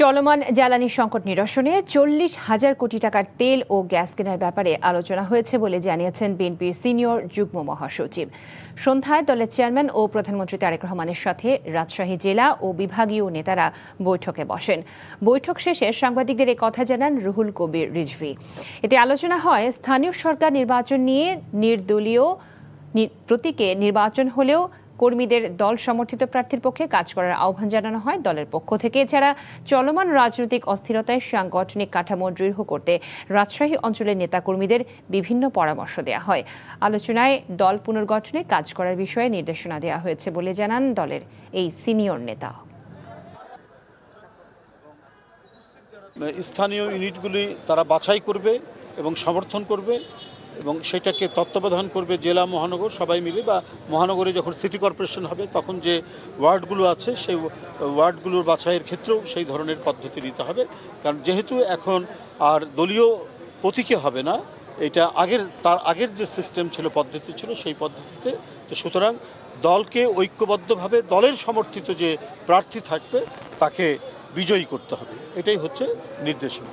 চলমান জ্বালানি সংকট নিরসনে 40,000 কোটি টাকার তেল ও গ্যাস কেনার ব্যাপারে আলোচনা হয়েছে বলে জানিয়েছেন বিএনপির সিনিয়র যুগ্ম মহাসচিব। সন্ধ্যায় দলের চেয়ারম্যান ও প্রধানমন্ত্রী তারেক রহমানের সাথে রাজশাহী জেলা ও বিভাগীয় নেতারা বৈঠকে বসেন। বৈঠক শেষে সাংবাদিকদের এ কথা জানান রুহুল কবির রিজভী। এতে আলোচনা হয় স্থানীয় সরকার নির্বাচন নিয়ে। নির্দলীয় প্রতীকে নির্বাচন হলেও কর্মীদের দল সমর্থিত প্রার্থীর পক্ষে কাজ করার আহ্বান জানানো হয় দলের পক্ষ থেকে। এছাড়া চলমান রাজনৈতিক অস্থিরতায় সাংগঠনিক কাঠামো দৃঢ় করতে রাজশাহী অঞ্চলের নেতাকর্মীদের বিভিন্ন পরামর্শ দেওয়া হয়। আলোচনায় দল পুনর্গঠনে কাজ করার বিষয়ে নির্দেশনা দেওয়া হয়েছে বলে জানান দলের এই সিনিয়র নেতা। স্থানীয় ইউনিটগুলি তারা বাছাই করবে এবং সমর্থন করবে এবং সেটাকে তত্ত্বাবধান করবে জেলা মহানগর সবাই মিলে, বা মহানগরে যখন সিটি কর্পোরেশন হবে তখন যে ওয়ার্ডগুলো আছে সেই ওয়ার্ডগুলোর বাছাইয়ের ক্ষেত্রেও সেই ধরনের পদ্ধতি নিতে হবে। কারণ যেহেতু এখন আর দলীয় প্রতীকে হবে না, এটা তার আগের যে সিস্টেম ছিল, পদ্ধতি ছিল, সেই পদ্ধতিতে, তো সুতরাং দলকে ঐক্যবদ্ধভাবে দলের সমর্থিত যে প্রার্থী থাকবে তাকে বিজয়ী করতে হবে, এটাই হচ্ছে নির্দেশনা।